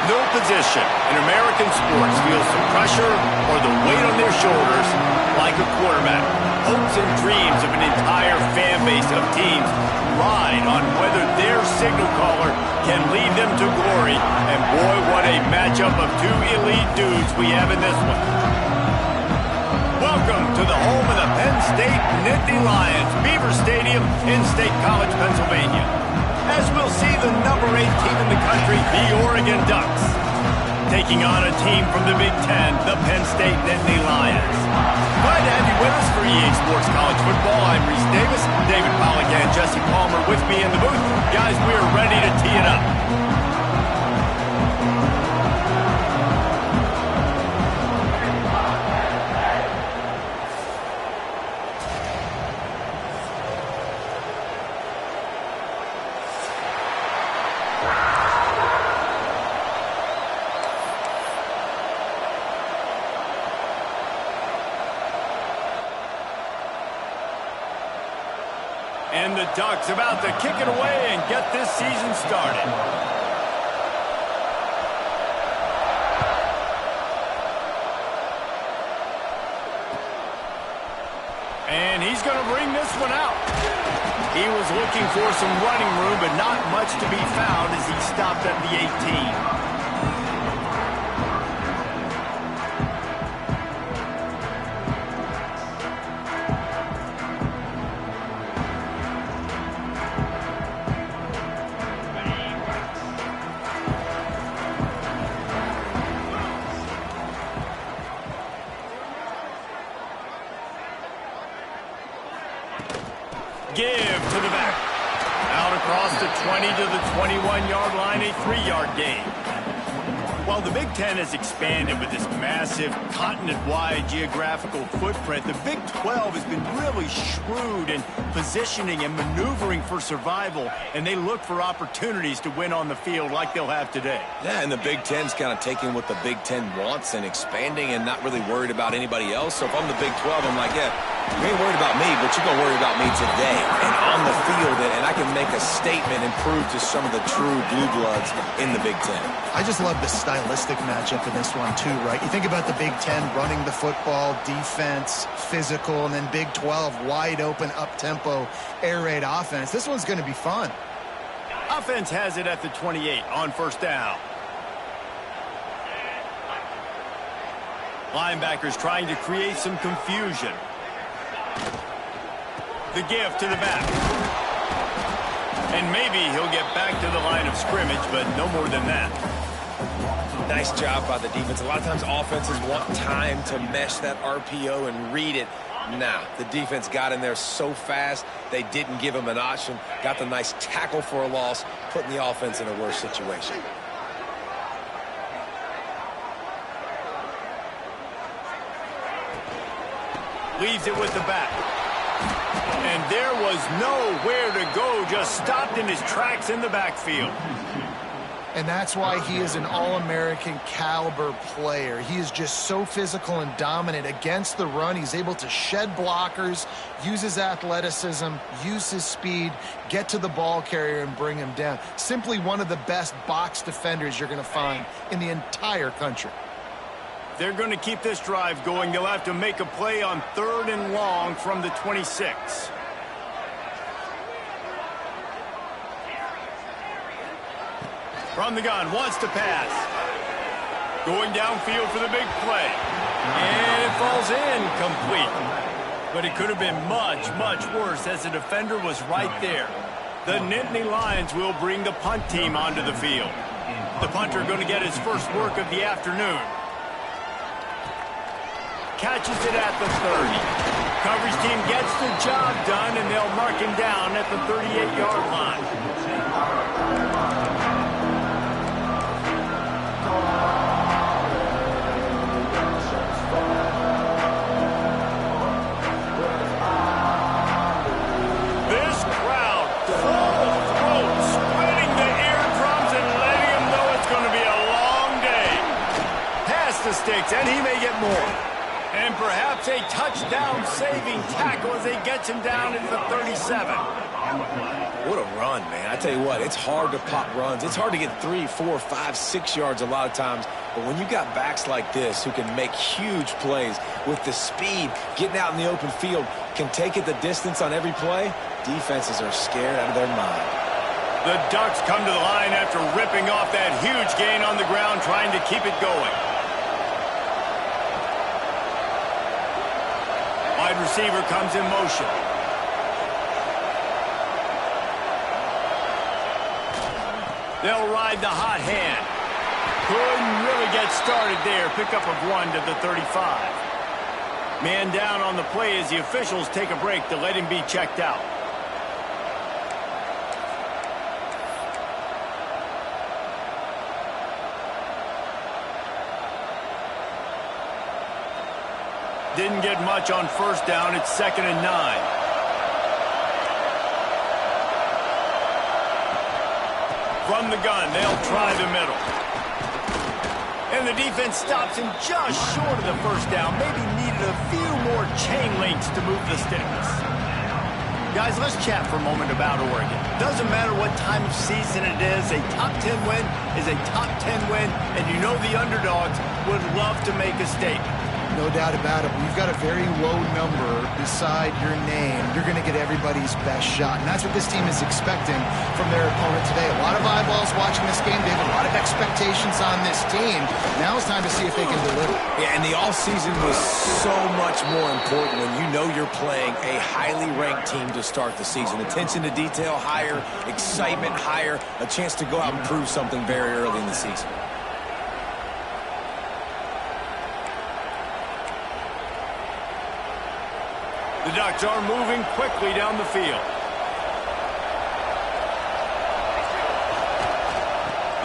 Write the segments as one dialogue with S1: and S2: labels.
S1: No position in American sports feels the pressure or the weight on their shoulders like a quarterback. Hopes and dreams of an entire fan base of teams ride on whether their signal caller can lead them to glory. And boy, what a matchup of two elite dudes we have in this one. Welcome to the home of the Penn State Nittany Lions, Beaver Stadium in State College, Pennsylvania. As we'll see the number 8 team in the country, the Oregon Ducks, taking on a team from the Big Ten, the Penn State Nittany Lions. Glad to have you with us for EA Sports College Football. I'm Reese Davis, David Pollack and Jesse Palmer with me in the booth. Guys, we are ready to tee it up. And the Ducks about to kick it away and get this season started. And he's going to bring this one out. He was looking for some running room, but not much to be found as he stopped at the 18. Give to the back. Out across the 20 to the 21-yard line, a 3-yard gain. While the Big Ten has expanded with this massive continent-wide geographical footprint, the Big 12 has been really shrewd in positioning and maneuvering for survival, and they look for opportunities to win on the field like they'll have today.
S2: Yeah, and the Big Ten's kind of taking what the Big Ten wants and expanding and not really worried about anybody else. So if I'm the Big 12, I'm like, yeah, you ain't worried about me, but you're going to worry about me today and on the field, and I can make a statement and prove to some of the true blue bloods in the Big Ten.
S3: I just love the stylistic matchup in this one too, right? You think about the Big Ten running the football, defense, physical, and then Big 12 wide open, up-tempo, air raid offense. This one's going to be fun.
S1: Offense has it at the 28 on first down. Linebackers trying to create some confusion. The give to the back. And maybe he'll get back to the line of scrimmage, but no more than that.
S2: Nice job by the defense. A lot of times offenses want time to mesh that RPO and read it. Nah, the defense got in there so fast, they didn't give him an option. Got the nice tackle for a loss, putting the offense in a worse situation.
S1: Leaves it with the back. And there was nowhere to go, just stopped in his tracks in the backfield.
S3: And that's why he is an All-American caliber player. He is just so physical and dominant against the run. He's able to shed blockers, use his athleticism, use his speed, get to the ball carrier and bring him down. Simply one of the best box defenders you're going to find in the entire country.
S1: They're going to keep this drive going. They'll have to make a play on 3rd and long from the 26. From the gun, wants to pass. Going downfield for the big play. And it falls incomplete. But it could have been much, much worse as the defender was right there. The Nittany Lions will bring the punt team onto the field. The punter going to get his first work of the afternoon. Catches it at the 30. Coverage team gets the job done, and they'll mark him down at the 38-yard line. This crowd, full throat, spreading the eardrums and letting him know it's going to be a long day. Pass the sticks, and he may get more. And perhaps a touchdown-saving tackle as he gets him down into the 37.
S2: What a run, man. I tell you what, it's hard to pop runs. It's hard to get 3, 4, 5, 6 yards a lot of times. But when you got backs like this who can make huge plays with the speed, getting out in the open field, can take it the distance on every play, defenses are scared out of their mind.
S1: The Ducks come to the line after ripping off that huge gain on the ground, trying to keep it going. Wide receiver comes in motion. They'll ride the hot hand. Couldn't really get started there. Pickup of 1 to the 35. Man down on the play as the officials take a break to let him be checked out. Didn't get much on first down. It's 2nd and 9. From the gun, they'll try the middle. And the defense stops him just short of the first down. Maybe needed a few more chain links to move the sticks. Guys, let's chat for a moment about Oregon. Doesn't matter what time of season it is, a top 10 win is a top 10 win, and you know the underdogs would love to make a statement.
S3: No doubt about it. When you've got a very low number beside your name, you're going to get everybody's best shot. And that's what this team is expecting from their opponent today. A lot of eyeballs watching this game. They have a lot of expectations on this team. Now it's time to see if they can deliver.
S2: Yeah, and the offseason was so much more important when you know you're playing a highly ranked team to start the season. Attention to detail higher, excitement higher, a chance to go out and prove something very early in the season.
S1: The Ducks are moving quickly down the field.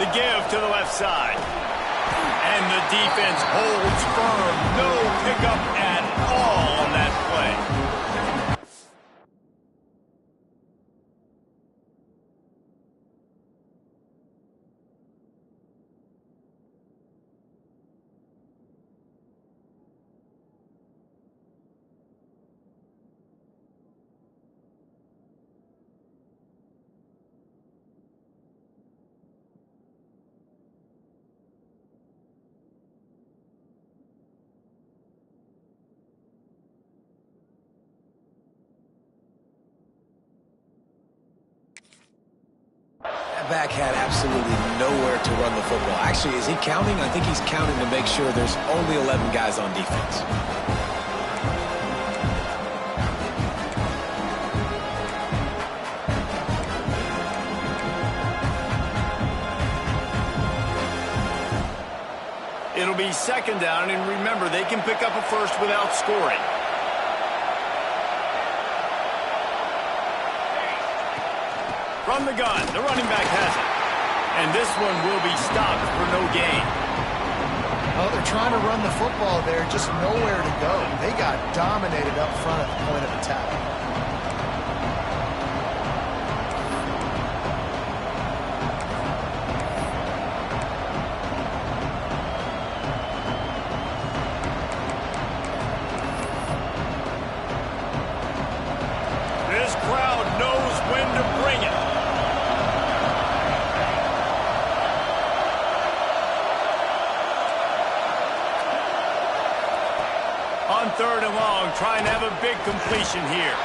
S1: The give to the left side. And the defense holds firm. No pickup at all on that play.
S2: Back had absolutely nowhere to run the football. Actually, is he counting? I think he's counting to make sure there's only 11 guys on defense.
S1: It'll be 2nd down, and remember, they can pick up a first without scoring. From the gun, the running back has it. And this one will be stopped for no gain.
S3: Oh, they're trying to run the football there, just nowhere to go. They got dominated up front at the point of attack.
S1: This crowd knows when to bring it. On 3rd and long, trying to have a big completion here.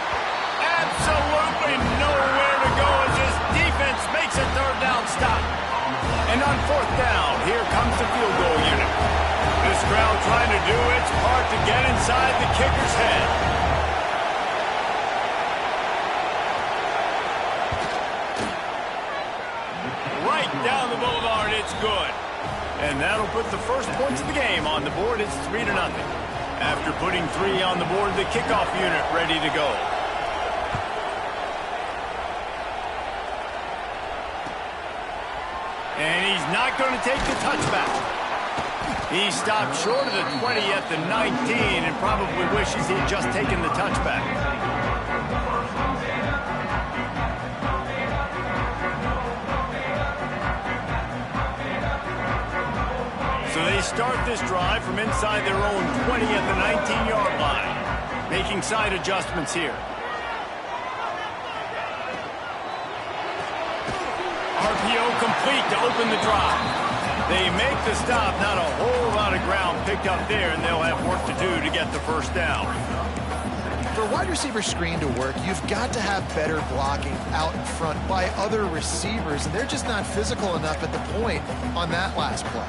S1: Absolutely nowhere to go as this defense makes a 3rd down stop. And on 4th down, here comes the field goal unit. This crowd trying to do its part to get inside the kicker's head. Right down the boulevard, it's good. And that'll put the first points of the game on the board. It's 3-0. After putting 3 on the board, the kickoff unit ready to go. And he's not going to take the touchback. He stopped short of the 20 at the 19 and probably wishes he'd just taken the touchback. So they start this drive from inside their own 20 at the 19-yard line. Making side adjustments here. complete to open the drive. They make the stop, not a whole lot of ground picked up there, and they'll have work to do to get the first down.
S3: For a wide receiver screen to work, you've got to have better blocking out in front by other receivers, and they're just not physical enough at the point on that last play.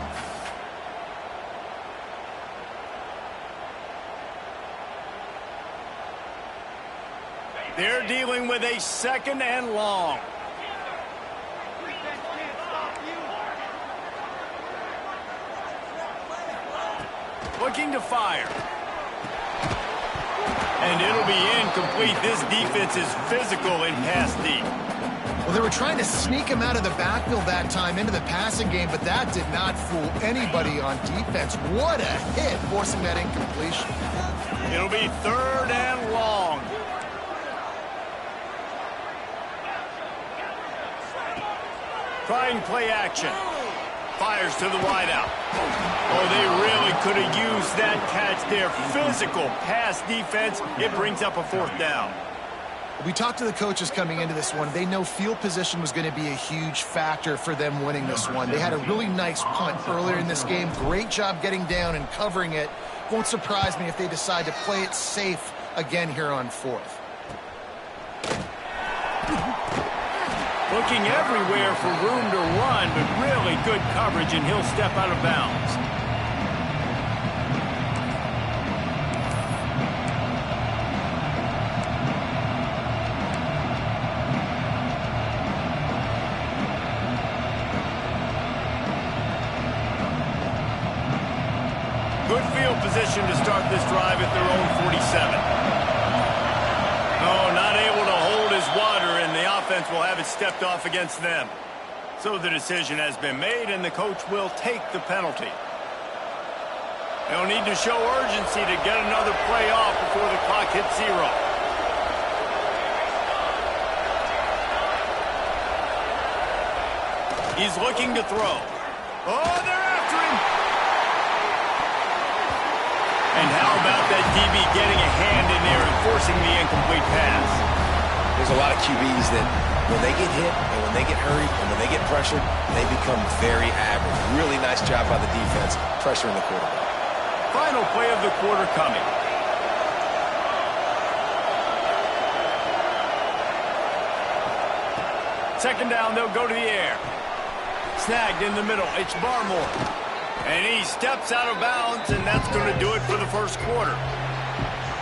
S1: They're dealing with a 2nd and long. Looking to fire. And it'll be incomplete. This defense is physical in pass deep.
S3: Well, they were trying to sneak him out of the backfield that time into the passing game, but that did not fool anybody on defense. What a hit, forcing that incompletion.
S1: It'll be 3rd and long. Trying play action. Fires to the wideout. Oh, they really could have used that catch there. Physical pass defense. It brings up a 4th down.
S3: We talked to the coaches coming into this one. They know field position was going to be a huge factor for them winning this one. They had a really nice punt earlier in this game. Great job getting down and covering it. Won't surprise me if they decide to play it safe again here on 4th.
S1: Looking everywhere for room to run, but really good coverage, and he'll step out of bounds. Good field position to start this drive at their own 47. Oh, not able to hold his water, and the offense will have it stepped off against them. So the decision has been made, and the coach will take the penalty. They'll need to show urgency to get another play off before the clock hits 0. He's looking to throw. Oh, they're after him. And how about that DB getting a hand in there and forcing the incomplete pass?
S2: There's a lot of QBs that when they get hit and when they get hurried and when they get pressured, they become very average. Really nice job by the defense pressuring the quarterback.
S1: Final play of the quarter coming. Second down, they'll go to the air. Snagged in the middle. It's Barmore. And he steps out of bounds, and that's going to do it for the first quarter.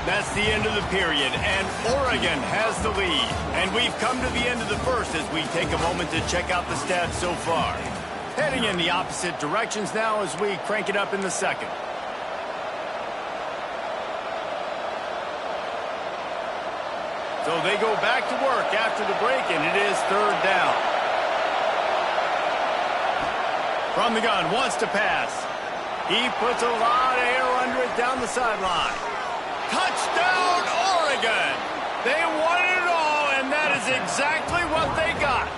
S1: That's the end of the period, and Oregon has the lead. And we've come to the end of the first as we take a moment to check out the stats so far. Heading in the opposite directions now as we crank it up in the second. So they go back to work after the break, and it is 3rd down. From the gun, wants to pass. He puts a lot of air under it down the sideline. Touchdown, Oregon! They won it all, and that is exactly what they got.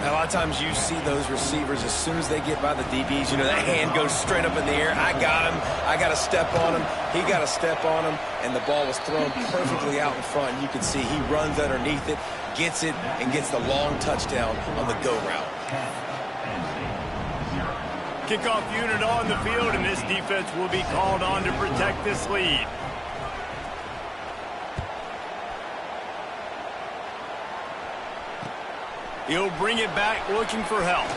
S2: Now, a lot of times you see those receivers, as soon as they get by the DBs, you know, that hand goes straight up in the air. I got him. I got to step on him. He got to step on him, and the ball was thrown perfectly out in front. You can see he runs underneath it, gets it, and gets the long touchdown on the go route.
S1: Kickoff unit on the field, and this defense will be called on to protect this lead. He'll bring it back looking for help.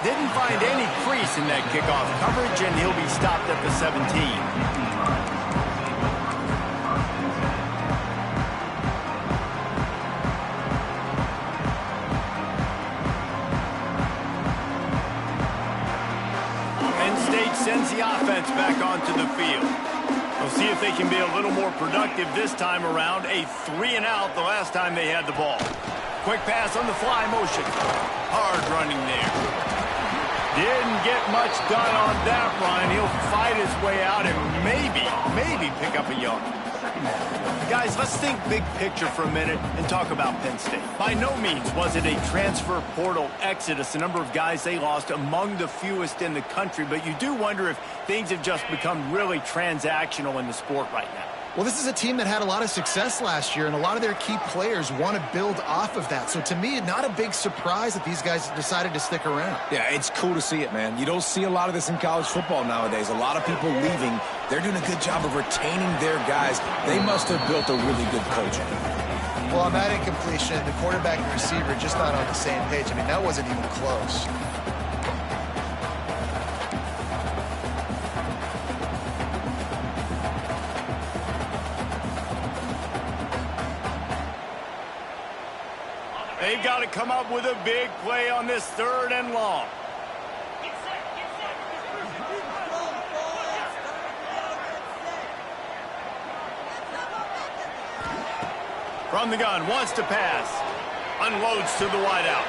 S1: Didn't find any crease in that kickoff coverage, and he'll be stopped at the 17. Sends the offense back onto the field. We'll see if they can be a little more productive this time around. A 3-and-out the last time they had the ball. Quick pass on the fly motion. Hard running there. Didn't get much done on that run. He'll fight his way out and maybe pick up a yard. Guys, let's think big picture for a minute and talk about Penn State. By no means was it a transfer portal exodus. The number of guys they lost among the fewest in the country, but you do wonder if things have just become really transactional in the sport right now.
S3: Well, this is a team that had a lot of success last year, and a lot of their key players want to build off of that. So to me, not a big surprise that these guys decided to stick around.
S2: Yeah, it's cool to see it, man. You don't see a lot of this in college football nowadays. A lot of people leaving. They're doing a good job of retaining their guys. They must have built a really good culture.
S3: Well, on that incompletion, the quarterback and receiver just not on the same page. I mean, that wasn't even close.
S1: They've got to come up with a big play on this 3rd and long. From the gun, wants to pass. Unloads to the wideout.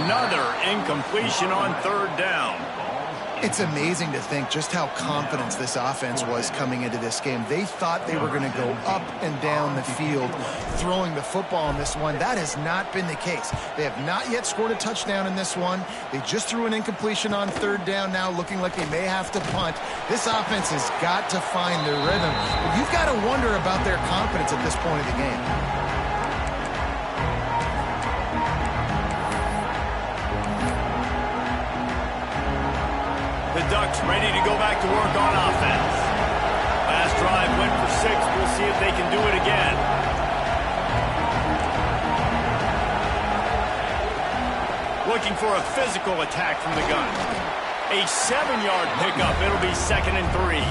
S1: Another incompletion on 3rd down.
S3: It's amazing to think just how confident this offense was coming into this game. They thought they were going to go up and down the field throwing the football in this one. That has not been the case. They have not yet scored a touchdown in this one. They just threw an incompletion on 3rd down now, looking like they may have to punt. This offense has got to find their rhythm. But you've got to wonder about their confidence at this point of the game.
S1: The Ducks ready to go back to work on offense. Last drive went for 6. We'll see if they can do it again. Looking for a physical attack from the gun. A 7-yard pickup. It'll be 2nd and 3.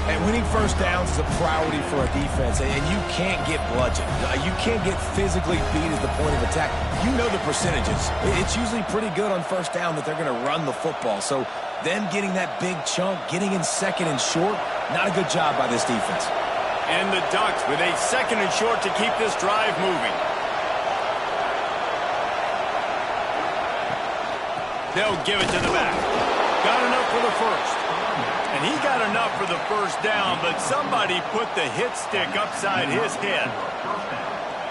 S2: And winning first downs is a priority for a defense, and you can't get bludgeoned. You can't get physically beat as the point of attack. You know the percentages. It's usually pretty good on first down that they're going to run the football. So them getting that big chunk, getting in 2nd and short, not a good job by this defense.
S1: And the Ducks with a 2nd and short to keep this drive moving. They'll give it to the back. Got enough for the first. And he got enough for the first down, but somebody put the hit stick upside his head.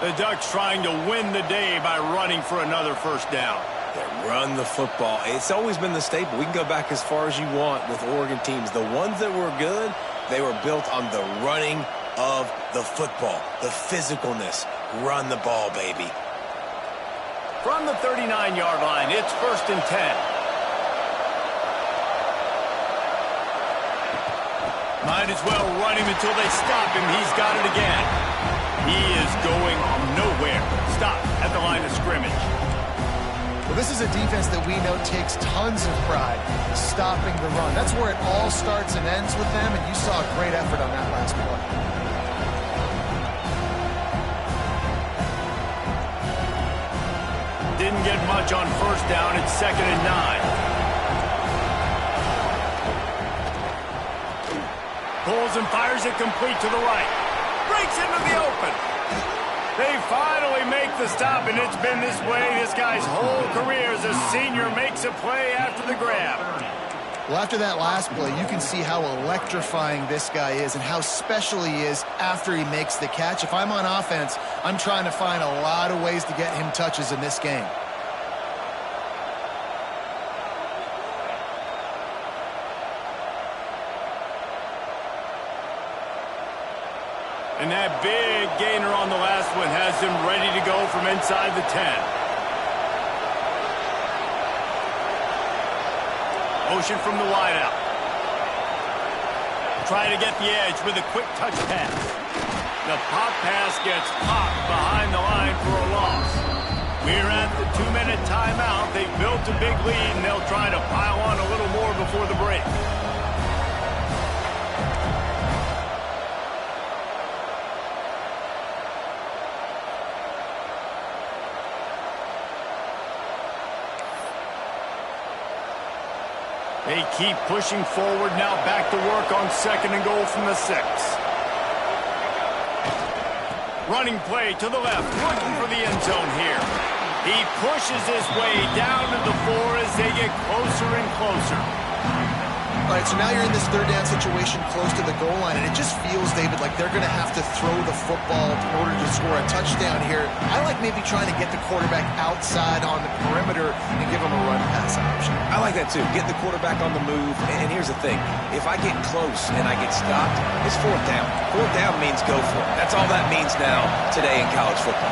S1: The Ducks trying to win the day by running for another first down.
S2: They run the football. It's always been the staple. We can go back as far as you want with Oregon teams. The ones that were good, they were built on the running of the football, the physicalness. Run the ball, baby.
S1: From the 39-yard line, it's 1st and 10. Might as well run him until they stop him. He's got it again. He is going nowhere. Stop at the line of scrimmage.
S3: Well, this is a defense that we know takes tons of pride stopping the run. That's where it all starts and ends with them, and you saw a great effort on that last play.
S1: Didn't get much on first down. It's 2nd and 9. Pulls and fires it complete to the right. Breaks into the open. They finally make the stop, and it's been this way this guy's whole career as a senior makes a play after the grab.
S3: Well, after that last play, you can see how electrifying this guy is and how special he is after he makes the catch. If I'm on offense, I'm trying to find a lot of ways to get him touches in this game.
S1: And that big gainer on the last one has him ready to go from inside the 10. Motion from the wideout. Trying to get the edge with a quick touch pass. The pop pass gets popped behind the line for a loss. We're at the 2-minute timeout. They've built a big lead, and they'll try to pile on a little more before the break. They keep pushing forward now, back to work on 2nd and goal from the 6. Running play to the left, looking for the end zone here. He pushes his way down to the 4 as they get closer and closer.
S3: All right, so now you're in this third down situation close to the goal line, and it just feels, David, like they're going to have to throw the football in order to score a touchdown here. I like maybe trying to get the quarterback outside on the perimeter and give him a run-pass option.
S2: I like that, too. Get the quarterback on the move. And here's the thing. If I get close and I get stopped, it's fourth down. Fourth down means go for it. That's all that means now today in college football.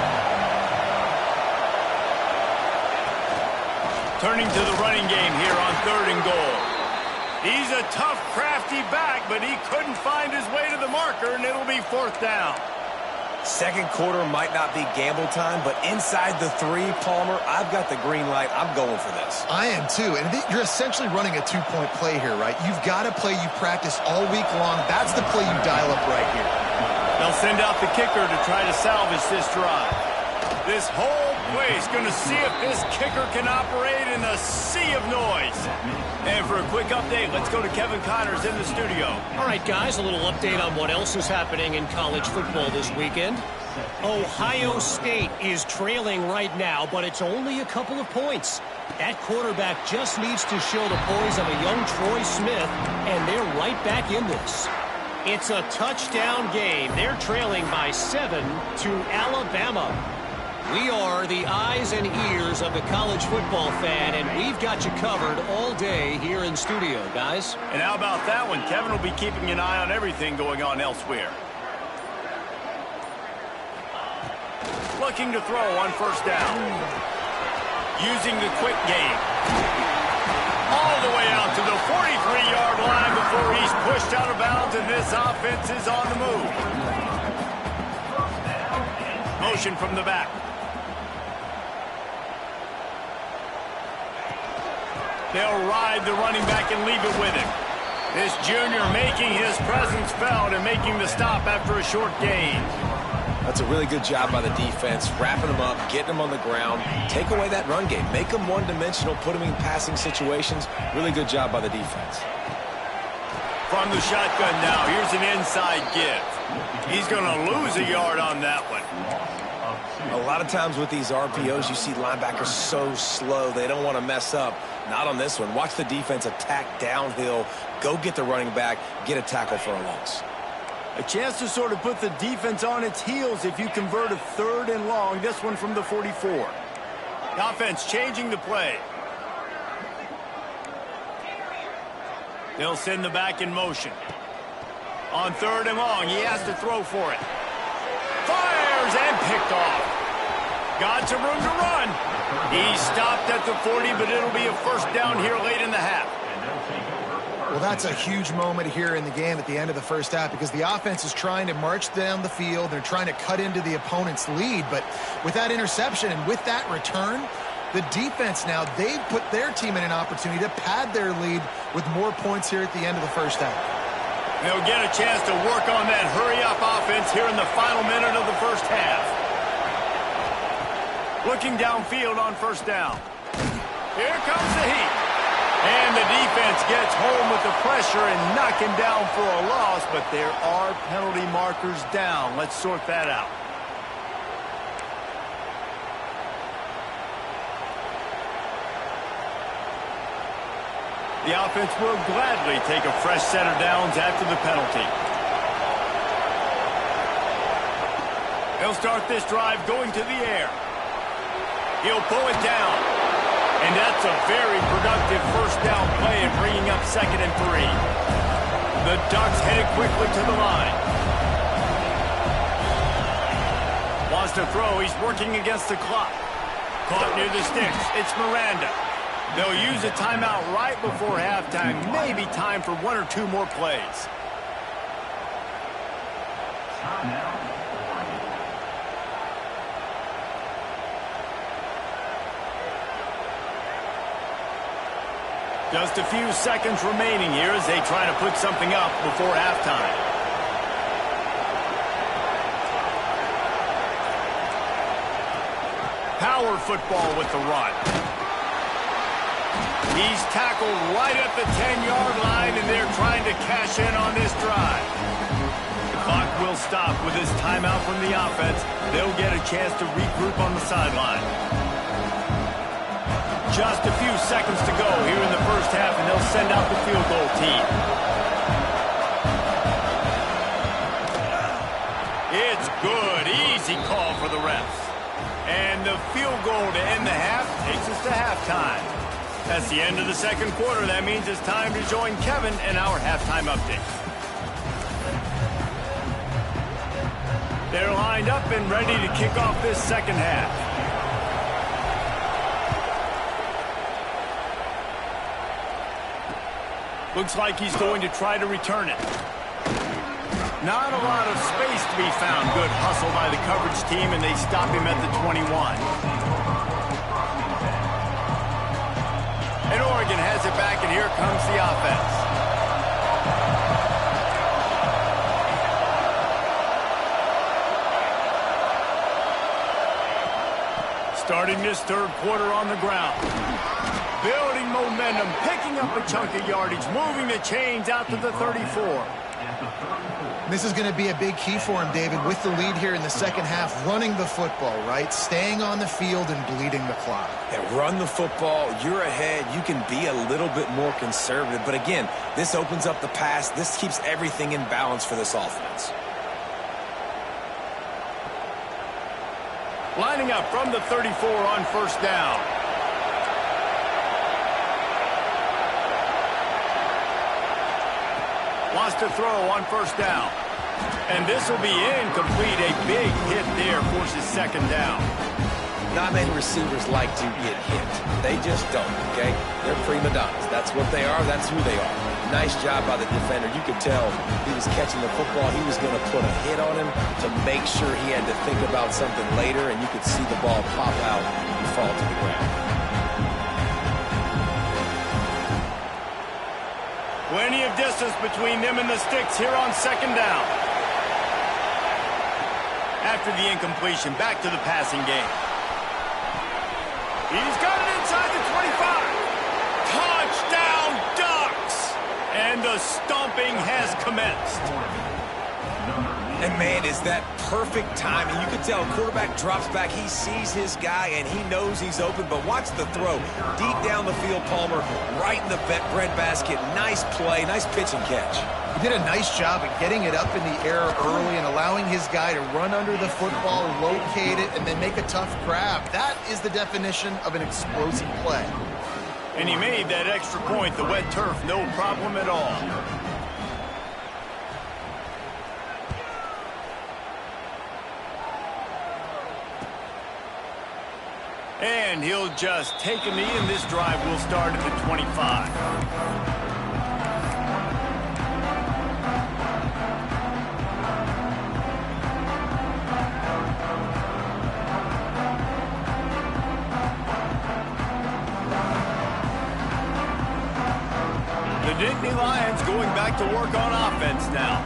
S1: Turning to the running game here on 3rd and goal. He's a tough, crafty back, but he couldn't find his way to the marker, and it'll be 4th down.
S2: Second quarter might not be gamble time, but inside the 3, Palmer, I've got the green light. I'm going for this.
S3: I am too, and you're essentially running a 2-point play here, right? You've got a play you practice all week long. That's the play you dial up right here.
S1: They'll send out the kicker to try to salvage this drive. This whole place going to see if this kicker can operate in a sea of noise. And for a quick update, let's go to Kevin Connors in the studio.
S4: All right, guys, a little update on what else is happening in college football this weekend. Ohio State is trailing right now, but it's only a couple of points. That quarterback just needs to show the poise of a young Troy Smith, and they're right back in this. It's a touchdown game. They're trailing by 7 to Alabama. We are the eyes and ears of the college football fan, and we've got you covered all day here in studio, guys.
S1: And how about that one? Kevin will be keeping an eye on everything going on elsewhere. Looking to throw on 1st down. Using the quick game. All the way out to the 43-yard line before he's pushed out of bounds, and this offense is on the move. Motion from the back. They'll ride the running back and leave it with him. This junior making his presence felt and making the stop after a short gain.
S2: That's a really good job by the defense, wrapping them up, getting them on the ground, take away that run game, make them one-dimensional, put them in passing situations. Really good job by the defense.
S1: From the shotgun now, here's an inside give. He's going to lose a yard on that one.
S2: A lot of times with these RPOs, you see linebackers so slow, they don't want to mess up. Not on this one. Watch the defense attack downhill, go get the running back, get a tackle for a loss.
S1: A chance to sort of put the defense on its heels if you convert a 3rd and long, this one from the 44. The offense changing the play. They'll send the back in motion. On 3rd and long, he has to throw for it. Fires and picked off. Got some room to run. He stopped at the 40, but it'll be a 1st down here late in the half.
S3: Well, that's a huge moment here in the game at the end of the 1st half because the offense is trying to march down the field. They're trying to cut into the opponent's lead, but with that interception and with that return, the defense now, they've put their team in an opportunity to pad their lead with more points here at the end of the 1st half.
S1: They'll get a chance to work on that hurry-up offense here in the final minute of the 1st half. Looking downfield on 1st down. Here comes the heat. And the defense gets home with the pressure and knock him down for a loss, but there are penalty markers down. Let's sort that out. The offense will gladly take a fresh set of downs after the penalty. They'll start this drive going to the air. He'll pull it down. And that's a very productive 1st down play and bringing up 2nd and 3. The Ducks headed quickly to the line. Wants to throw. He's working against the clock. Caught near the sticks. It's Miranda. They'll use a timeout right before halftime. Maybe time for 1 or 2 more plays. Just a few seconds remaining here as they try to put something up before halftime. Power football with the run. He's tackled right at the 10-yard line, and they're trying to cash in on this drive. The clock will stop with this timeout from the offense. They'll get a chance to regroup on the sideline. Just a few seconds to go here in the first half, and they'll send out the field goal team. It's good. Easy call for the refs. And the field goal to end the half takes us to halftime. That's the end of the second quarter. That means it's time to join Kevin in our halftime update. They're lined up and ready to kick off this second half. Looks like he's going to try to return it. Not a lot of space to be found. Good hustle by the coverage team, and they stop him at the 21. And Oregon has it back, and here comes the offense. Starting this third quarter on the ground. Building momentum, picking up a chunk of yardage, moving the chains out to the 34.
S3: This is going to be a big key for him, David, with the lead here in the second half, running the football, right? Staying on the field and bleeding the clock.
S2: Yeah, run the football. You're ahead. You can be a little bit more conservative. But again, this opens up the pass. This keeps everything in balance for this offense.
S1: Lining up from the 34 on first down. Wants to throw on first down. And this will be incomplete. A big hit there forces second down.
S2: Not many receivers like to get hit. They just don't, okay? They're prima donnas. That's what they are. That's who they are. Nice job by the defender. You could tell he was catching the football. He was going to put a hit on him to make sure he had to think about something later, and you could see the ball pop out and fall to the ground.
S1: Plenty of distance between them and the sticks here on second down. After the incompletion, back to the passing game. He's got it inside the 25. Touchdown, Ducks! And the stomping has commenced.
S2: And, man, is that perfect timing. You can tell quarterback drops back. He sees his guy, and he knows he's open. But watch the throw. Deep down the field, Palmer, right in the breadbasket. Nice play, nice pitch and catch.
S3: He did a nice job of getting it up in the air early and allowing his guy to run under the football, locate it, and then make a tough grab. That is the definition of an explosive play.
S1: And he made that extra point. The wet turf, no problem at all. And he'll just take a knee, and this drive will start at the 25. The Nittany Lions going back to work on offense now.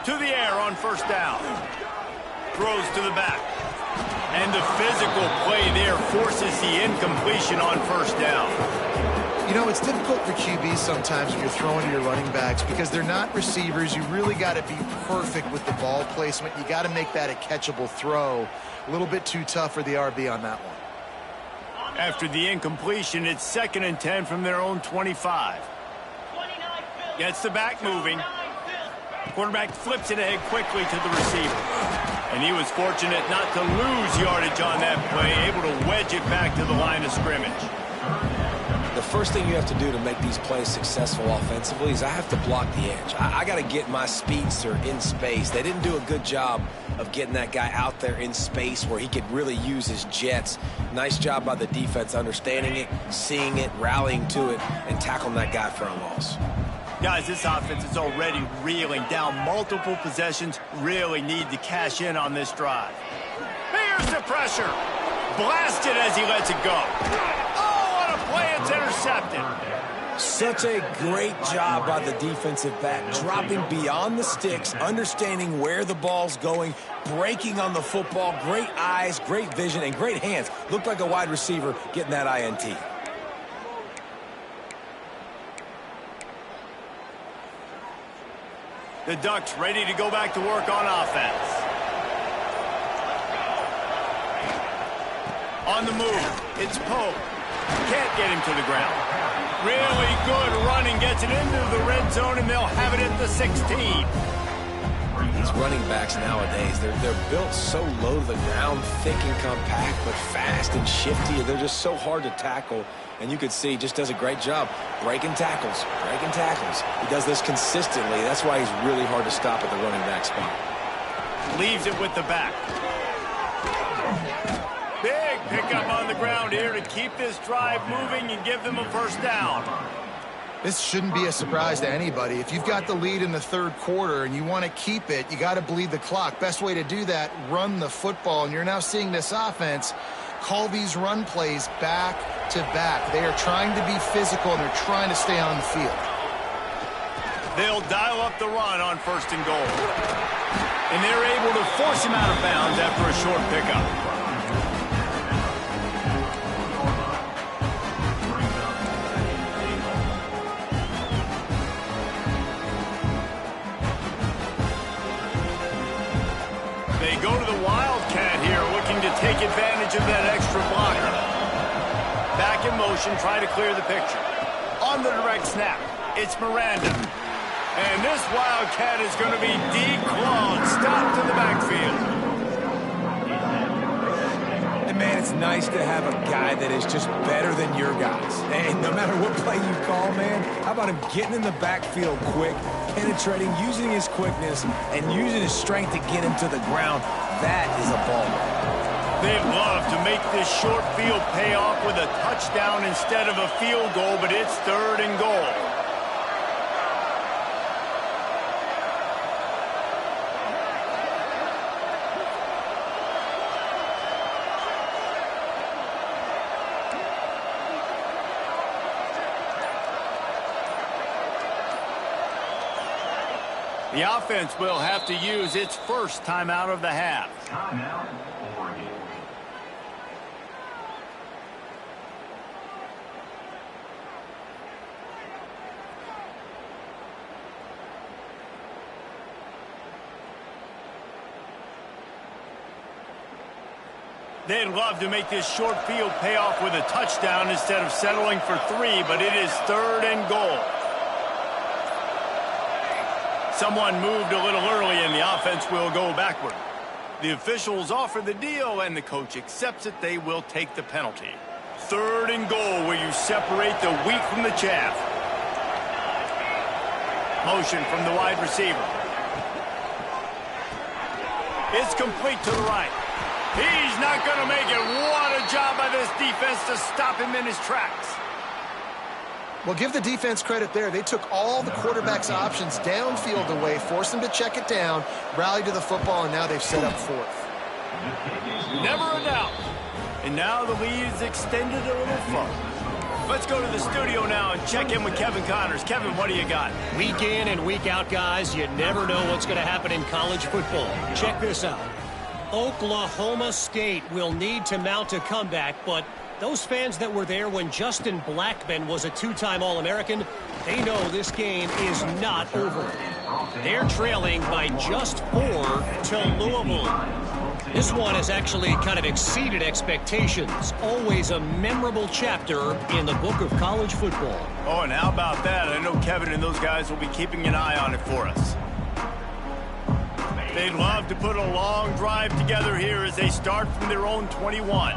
S1: To the air on first down. Throws to the back. And the physical play there forces the incompletion on first down.
S3: You know, it's difficult for QBs sometimes when you're throwing to your running backs because they're not receivers. You really got to be perfect with the ball placement. You got to make that a catchable throw. A little bit too tough for the RB on that one.
S1: After the incompletion, it's 2nd and 10 from their own 25. Gets the back moving. Quarterback flips it ahead quickly to the receiver. And he was fortunate not to lose yardage on that play, able to wedge it back to the line of scrimmage.
S2: The first thing you have to do to make these plays successful offensively is I have to block the edge. I got to get my speedster in space. They didn't do a good job of getting that guy out there in space where he could really use his jets. Nice job by the defense understanding it, seeing it, rallying to it, and tackling that guy for a loss.
S1: Guys, this offense is already reeling down multiple possessions. Really need to cash in on this drive. Here's the pressure. Blasted as he lets it go. Oh, what a play. It's intercepted.
S2: Such a great job by the defensive back, dropping beyond the sticks, understanding where the ball's going, breaking on the football. Great eyes, great vision, and great hands. Looked like a wide receiver getting that INT.
S1: The Ducks ready to go back to work on offense. On the move, it's Poe. Can't get him to the ground. Really good running, gets it into the red zone, and they'll have it at the 16.
S2: These running backs nowadays, they're built so low to the ground, thick and compact, but fast and shifty. They're just so hard to tackle. And you can see he just does a great job breaking tackles, breaking tackles. He does this consistently. That's why he's really hard to stop at the running back spot.
S1: Leaves it with the back. Big pickup on the ground here to keep this drive moving and give them a first down.
S3: This shouldn't be a surprise to anybody. If you've got the lead in the third quarter and you want to keep it, you got to bleed the clock. Best way to do that, run the football. And you're now seeing this offense call these run plays back to back. They are trying to be physical, and they're trying to stay on the field.
S1: They'll dial up the run on 1st and goal. And they're able to force him out of bounds after a short pickup. They go to the Wildcat here, looking to take advantage of that extra blocker. Back in motion, try to clear the picture. On the direct snap, it's Miranda. And this Wildcat is going to be declawed, stopped in the backfield.
S2: And man, it's nice to have a guy that is just better than your guys. And no matter what play you call, man, how about him getting in the backfield quick, penetrating, using his quickness, and using his strength to get him to the ground. That is a ball.
S1: They'd love to make this short field pay off with a touchdown instead of a field goal, but it's 3rd and goal. The offense will have to use its first timeout of the half.
S5: Timeout, Oregon.
S1: They'd love to make this short field pay off with a touchdown instead of settling for 3, but it is 3rd and goal. Someone moved a little early, and the offense will go backward. The officials offer the deal, and the coach accepts it. They will take the penalty. 3rd and goal, where you separate the wheat from the chaff. Motion from the wide receiver. It's complete to the right. He's not going to make it. What a job by this defense to stop him in his tracks.
S3: Well, give the defense credit there. They took all the quarterback's options downfield away, forced them to check it down, rallied to the football, and now they've set up 4th.
S1: Never a doubt. And now the lead is extended a little further. Let's go to the studio now and check in with Kevin Connors. Kevin, what do you got?
S4: Week in and week out, guys, you never know what's going to happen in college football. Check this out. Oklahoma State will need to mount a comeback, but those fans that were there when Justin Blackmon was a 2-time All-American, they know this game is not over. They're trailing by just 4 to Louisville. This one has actually kind of exceeded expectations. Always a memorable chapter in the book of college football.
S1: Oh, and how about that? I know Kevin and those guys will be keeping an eye on it for us. They'd love to put a long drive together here as they start from their own 21.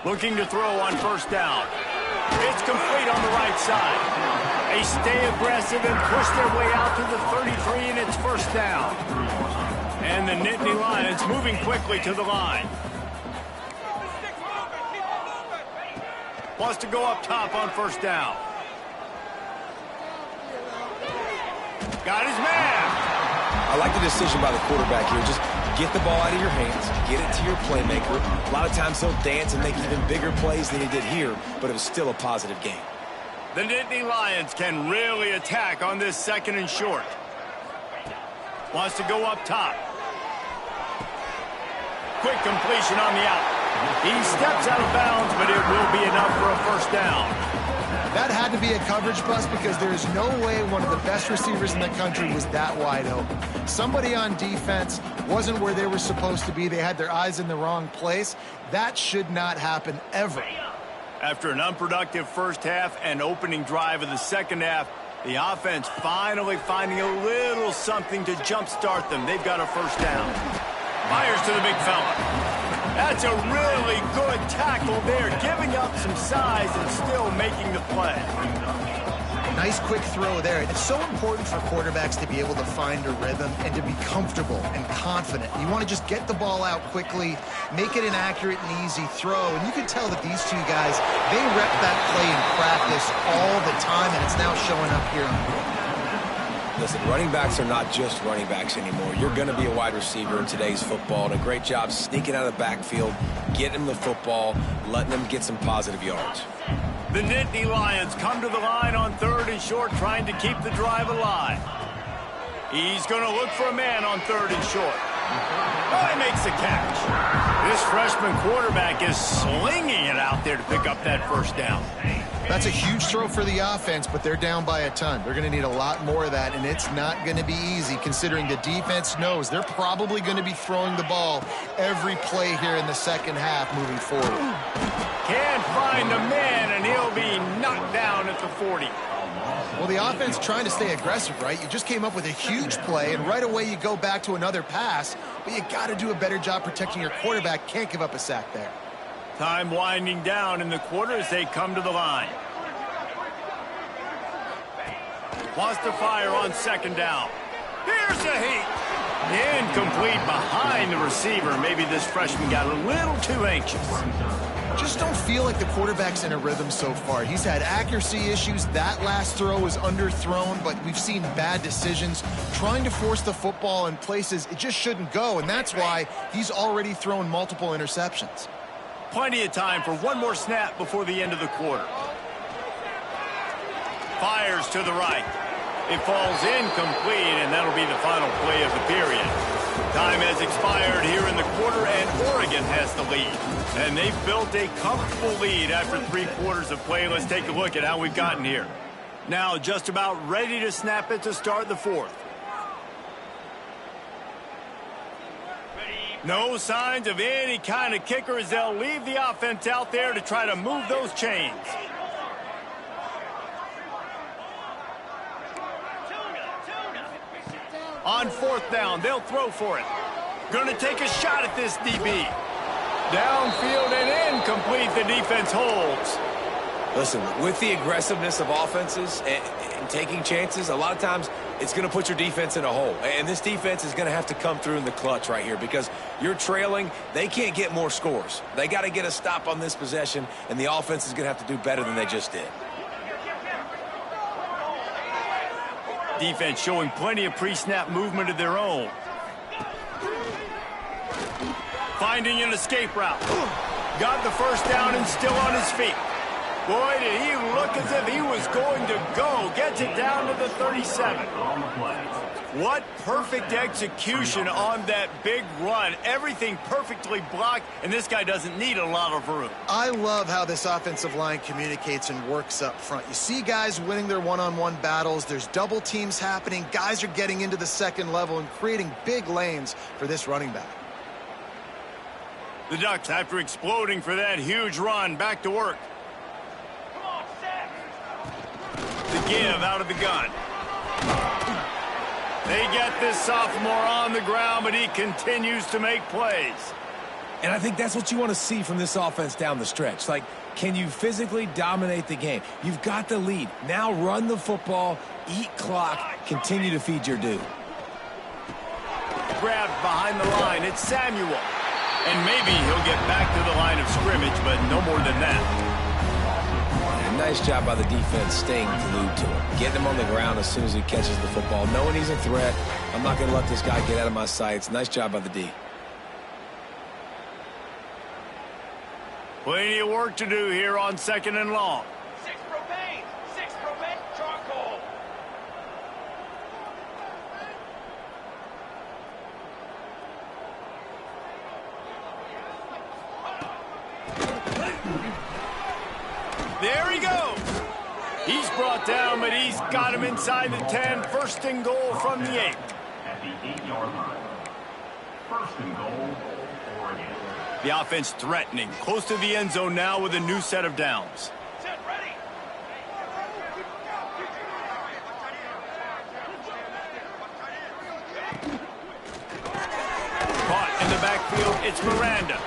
S1: Looking to throw on 1st down. It's complete on the right side. They stay aggressive and push their way out to the 33, and it's 1st down. And the Nittany Lions moving quickly to the line. Wants to go up top on 1st down. Got his man.
S2: I like the decision by the quarterback here. Just get the ball out of your hands, get it to your playmaker. A lot of times he'll dance and make even bigger plays than he did here, but it was still a positive game.
S1: The Nittany Lions can really attack on this 2nd and short. Wants to go up top. Quick completion on the out. He steps out of bounds, but it will be enough for a 1st down.
S3: That had to be a coverage bust because there is no way one of the best receivers in the country was that wide open. Somebody on defense wasn't where they were supposed to be. They had their eyes in the wrong place. That should not happen ever.
S1: After an unproductive first half and opening drive of the second half, the offense finally finding a little something to jumpstart them. They've got a first down. Fires to the big fella. That's a really good tackle there, giving up some size and still making the play.
S3: Nice quick throw there. It's so important for quarterbacks to be able to find a rhythm and to be comfortable and confident. You want to just get the ball out quickly, make it an accurate and easy throw. And you can tell that these two guys, they rep that play in practice all the time, and it's now showing up here on the field.
S2: Listen, running backs are not just running backs anymore. You're going to be a wide receiver in today's football, and a great job sneaking out of the backfield, getting them the football, letting them get some positive yards.
S1: The Nittany Lions come to the line on 3rd and short, trying to keep the drive alive. He's going to look for a man on 3rd and short. Oh, he makes the catch. This freshman quarterback is slinging it out there to pick up that first down.
S3: That's a huge throw for the offense, but they're down by a ton. They're going to need a lot more of that, and it's not going to be easy considering the defense knows they're probably going to be throwing the ball every play here in the second half moving forward.
S1: Can't find a man, and he'll be knocked down at the 40.
S3: Well, the offense trying to stay aggressive, right? You just came up with a huge play, and right away you go back to another pass, but you got to do a better job protecting your quarterback. Can't give up a sack there.
S1: Time winding down in the quarter as they come to the line. Wants to fire on 2nd down. Here's a heat. Incomplete behind the receiver. Maybe this freshman got a little too anxious.
S3: Just don't feel like the quarterback's in a rhythm so far. He's had accuracy issues. That last throw was underthrown, but we've seen bad decisions, trying to force the football in places it just shouldn't go, and that's why he's already thrown multiple interceptions.
S1: Plenty of time for one more snap before the end of the quarter. Fires to the right. It falls incomplete, and that'll be the final play of the period. Time has expired here in the quarter, and Oregon has the lead. And they've built a comfortable lead after 3 quarters of play. Let's take a look at how we've gotten here. Now just about ready to snap it to start the 4th. No signs of any kind of kicker as they'll leave the offense out there to try to move those chains. On 4th down, they'll throw for it. Going to take a shot at this DB. Downfield and incomplete. The defense holds.
S2: Listen, with the aggressiveness of offenses and taking chances, a lot of times it's going to put your defense in a hole. And this defense is going to have to come through in the clutch right here because you're trailing. They can't get more scores. They got to get a stop on this possession, and the offense is going to have to do better than they just did.
S1: Defense showing plenty of pre-snap movement of their own. Finding an escape route. Got the first down and still on his feet. Boy, did he look as if he was going to go. Gets it down to the 37. What perfect execution on that big run. Everything perfectly blocked, and this guy doesn't need a lot of room.
S3: I love how this offensive line communicates and works up front. You see guys winning their one-on-one battles. There's double teams happening. Guys are getting into the second level and creating big lanes for this running back.
S1: The Ducks, after exploding for that huge run, back to work. The give out of the gun. They get this sophomore on the ground, but he continues to make plays.
S2: And I think that's what you want to see from this offense down the stretch. Like, can you physically dominate the game? You've got the lead. Now run the football, eat clock, continue to feed your dude.
S1: Grabbed behind the line. It's Samuel. And maybe he'll get back to the line of scrimmage, but no more than that.
S2: Nice job by the defense staying glued to him. Getting him on the ground as soon as he catches the football. Knowing he's a threat. I'm not going to let this guy get out of my sights. Nice job by the D.
S1: Plenty of work to do here on 2nd and long.
S6: 6 propane, charcoal.
S1: There he goes. brought down, but he's got him inside the 10. First and goal from the 8.
S5: At the 8-yard line. First and goal, Oregon.
S1: The offense threatening, close to the end zone now with a new set of downs.
S6: Set, ready.
S1: Caught in the backfield, it's Miranda.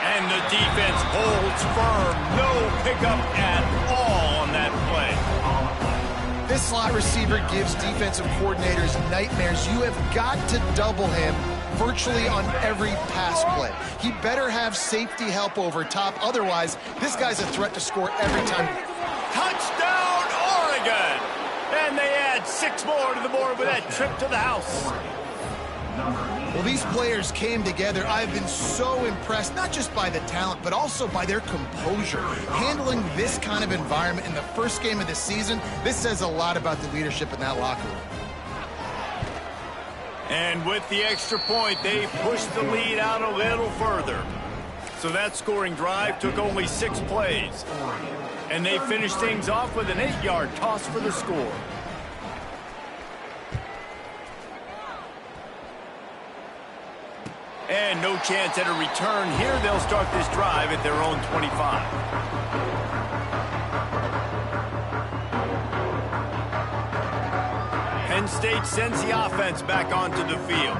S1: And the defense holds firm. No pickup at all on that play.
S3: This slot receiver gives defensive coordinators nightmares. You have got to double him virtually on every pass play. He better have safety help over top. Otherwise, this guy's a threat to score every time.
S1: Touchdown, Oregon! And they add 6 more to the board with that trip to the house.
S3: Well, these players came together. I've been so impressed, not just by the talent, but also by their composure. Handling this kind of environment in the first game of the season, this says a lot about the leadership in that locker room.
S1: And with the extra point, they pushed the lead out a little further. So that scoring drive took only 6 plays. And they finished things off with an 8-yard toss for the score. And no chance at a return here. They'll start this drive at their own 25. Penn State sends the offense back onto the field.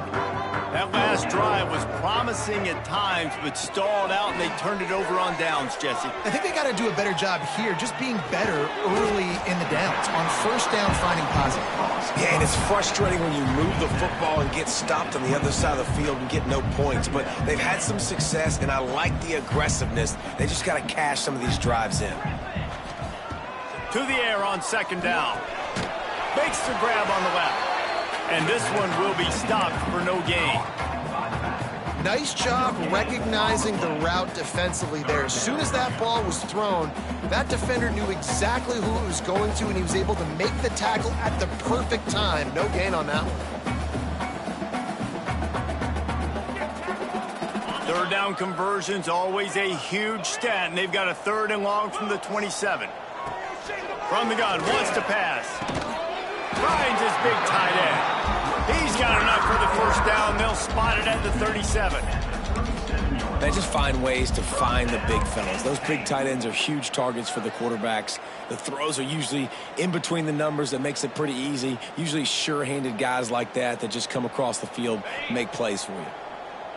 S1: That last drive was promising at times, but stalled out, and they turned it over on downs, Jesse.
S3: I think they got to do a better job here, just being better early in the downs. On first down, finding positive calls.
S2: Yeah, and it's frustrating when you move the football and get stopped on the other side of the field and get no points. But they've had some success, and I like the aggressiveness. They just got to cash some of these drives in.
S1: To the air on second down. Makes the grab on the left. And this one will be stopped for no gain.
S3: Nice job recognizing the route defensively there. As soon as that ball was thrown, that defender knew exactly who it was going to, and he was able to make the tackle at the perfect time. No gain on that one.
S1: Third down conversion's always a huge stat, and they've got a 3rd and long from the 27. From the gun, wants to pass. Finds his big tight end. He's got enough for the first down. They'll spot it at the 37.
S2: They just find ways to find the big fellas. Those big tight ends are huge targets for the quarterbacks. The throws are usually in between the numbers. That makes it pretty easy. Usually sure-handed guys like that just come across the field, make plays for you.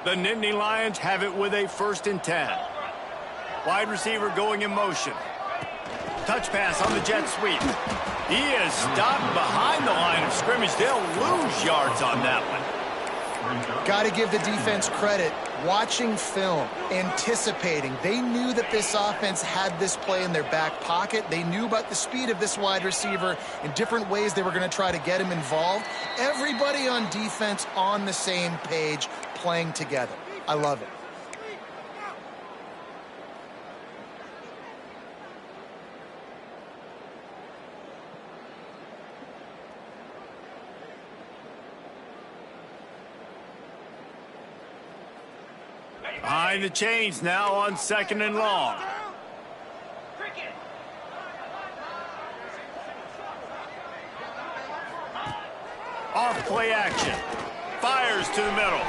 S1: The Nittany Lions have it with a 1st and 10. Wide receiver going in motion. Touch pass on the jet sweep. He is stopped behind the line of scrimmage. They'll lose yards on that one.
S3: Got to give the defense credit. Watching film, anticipating. They knew that this offense had this play in their back pocket. They knew about the speed of this wide receiver in different ways they were going to try to get him involved. Everybody on defense on the same page, playing together. I love it.
S1: Behind the chains now on 2nd and long. Off play action. Fires to the middle.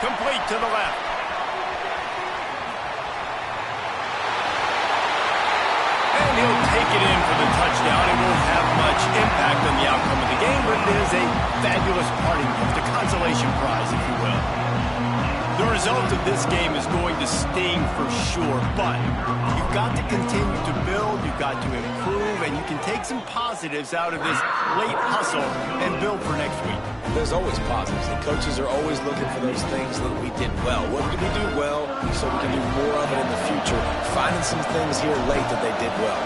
S1: Complete to the left. And he'll take it in for the touchdown. It won't have much impact on the outcome of the game, but it is a fabulous parting gift, a consolation prize, if you will. The result of this game is going to sting for sure, but you've got to continue to build, you've got to improve, and you can take some positives out of this late hustle and build for next week.
S2: There's always positives, and coaches are always looking for those things that we did well. What did we do well so we can do more of it in the future? Finding some things here late that they did well.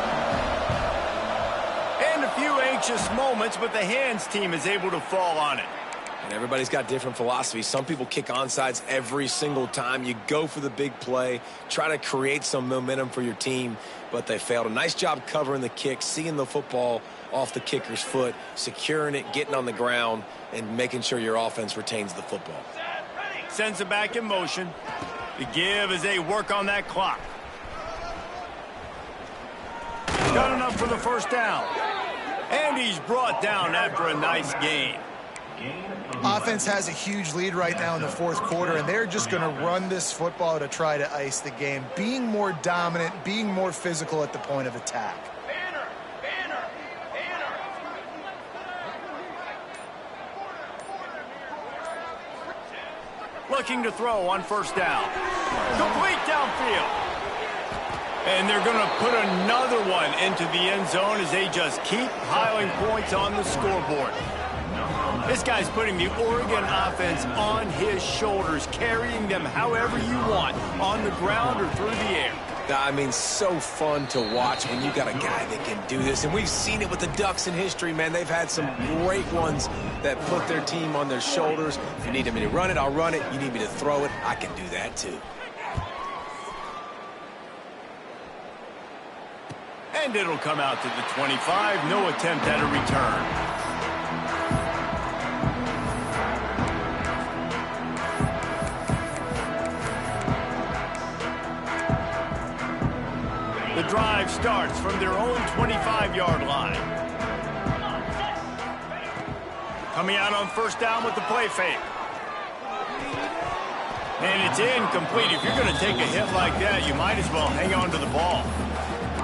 S1: And a few anxious moments, but the hands team is able to fall on it.
S2: And everybody's got different philosophies. Some people kick onside every single time. You go for the big play, try to create some momentum for your team, but they failed. A nice job covering the kick, seeing the football off the kicker's foot, securing it, getting on the ground, and making sure your offense retains the football.
S1: Sends it back in motion. The give as they work on that clock. Got enough for the first down. And he's brought down after a nice gain.
S3: Offense has a huge lead right now in the fourth quarter, and they're just going to run this football to try to ice the game, being more dominant, being more physical at the point of attack.
S1: Looking to throw on first down. Complete downfield. And they're going to put another one into the end zone as they just keep piling points on the scoreboard. This guy's putting the Oregon offense on his shoulders, carrying them however you want, on the ground or through the air.
S2: I mean, so fun to watch when you got a guy that can do this. And we've seen it with the Ducks in history, man. They've had some great ones that put their team on their shoulders. If you need me to run it, I'll run it. You need me to throw it, I can do that too.
S1: And it'll come out to the 25. No attempt at a return. The drive starts from their own 25-yard line. Coming out on first down with the play fake. And it's incomplete. If you're going to take a hit like that, you might as well hang on to the ball.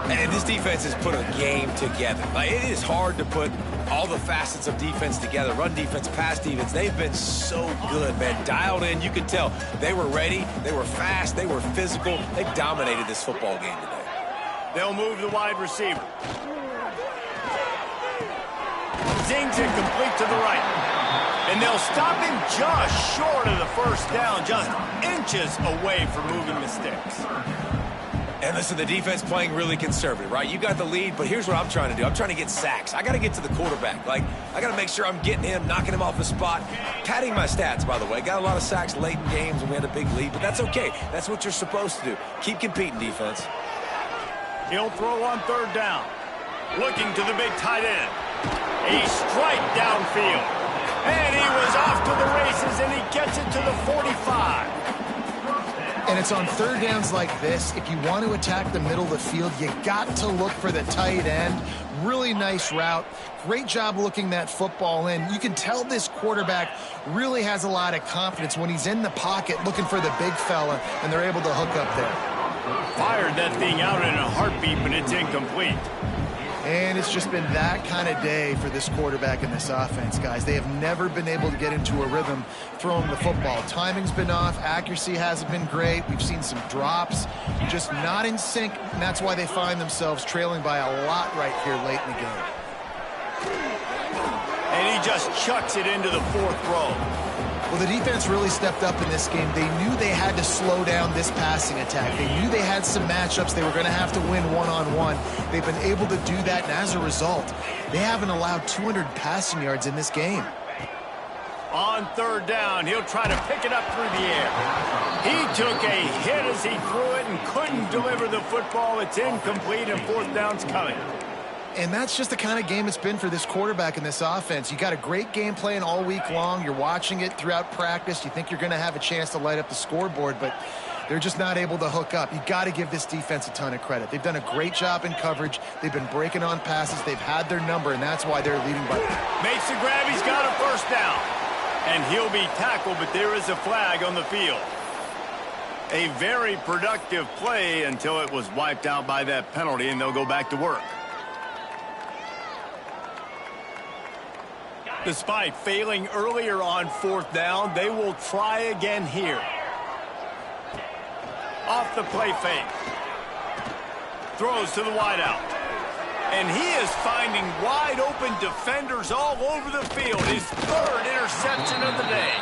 S2: And this defense has put a game together. Like, it is hard to put all the facets of defense together. Run defense, pass defense. They've been so good, man. Dialed in. You could tell they were ready. They were fast. They were physical. They dominated this football game today.
S1: They'll move the wide receiver. Zings it complete to the right. And they'll stop him just short of the first down, just inches away from moving the sticks.
S2: And listen, the defense playing really conservative, right? You got the lead, but here's what I'm trying to do. I'm trying to get sacks. I got to get to the quarterback. Like, I got to make sure I'm getting him, knocking him off his spot. Padding my stats, by the way. Got a lot of sacks late in games when we had a big lead, but that's okay. That's what you're supposed to do. Keep competing, defense.
S1: He'll throw on third down. Looking to the big tight end. A strike downfield. And he was off to the races, and he gets it to the 45.
S3: And it's on third downs like this. If you want to attack the middle of the field, you got to look for the tight end. Really nice route. Great job looking that football in. You can tell this quarterback really has a lot of confidence when he's in the pocket looking for the big fella, and they're able to hook up there.
S1: Fired that thing out in a heartbeat, but it's incomplete.
S3: And it's just been that kind of day for this quarterback and this offense, guys. They have never been able to get into a rhythm throwing the football. Timing's been off. Accuracy hasn't been great. We've seen some drops, just not in sync, and that's why they find themselves trailing by a lot right here late in the game.
S1: And he just chucks it into the fourth row.
S3: Well, the defense really stepped up in this game. They knew they had to slow down this passing attack. They knew they had some matchups they were going to have to win one-on-one. They've been able to do that, and as a result, they haven't allowed 200 passing yards in this game.
S1: On third down, he'll try to pick it up through the air. He took a hit as he threw it and couldn't deliver the football. It's incomplete, and fourth down's coming.
S3: And that's just the kind of game it's been for this quarterback and this offense. You got a great game plan all week long. You're watching it throughout practice. You think you're going to have a chance to light up the scoreboard, but they're just not able to hook up. You got to give this defense a ton of credit. They've done a great job in coverage. They've been breaking on passes. They've had their number, and that's why they're leading by.
S1: Makes the grab. He's got a first down. And he'll be tackled, but there is a flag on the field. A very productive play until it was wiped out by that penalty, and they'll go back to work. Despite failing earlier on fourth down, they will try again here. Off the play fake. Throws to the wideout. And he is finding wide open defenders all over the field. His third interception of the day.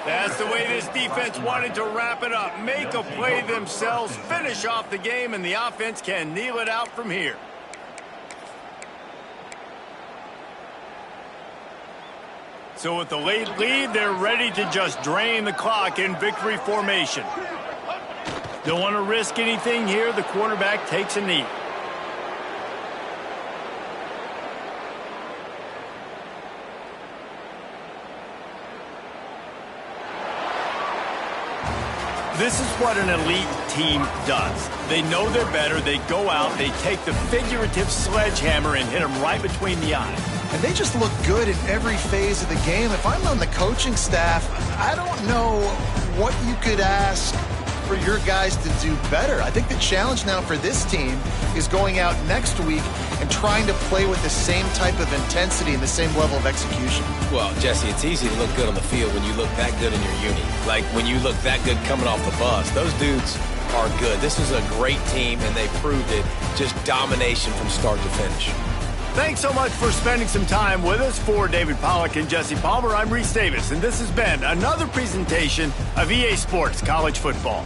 S1: That's the way this defense wanted to wrap it up. Make a play themselves, finish off the game, and the offense can kneel it out from here. So with the late lead, they're ready to just drain the clock in victory formation. Don't want to risk anything here. The quarterback takes a knee. This is what an elite team does. They know they're better. They go out, they take the figurative sledgehammer and hit them right between the eyes.
S3: And they just look good in every phase of the game. If I'm on the coaching staff, I don't know what you could ask for your guys to do better. I think the challenge now for this team is going out next week and trying to play with the same type of intensity and the same level of execution.
S2: Well, Jesse, it's easy to look good on the field when you look that good in your uni. Like when you look that good coming off the bus. Those dudes are good. This is a great team, and they proved it. Just domination from start to finish.
S1: Thanks so much for spending some time with us. For David Pollack and Jesse Palmer, I'm Reese Davis, and this has been another presentation of EA Sports College Football.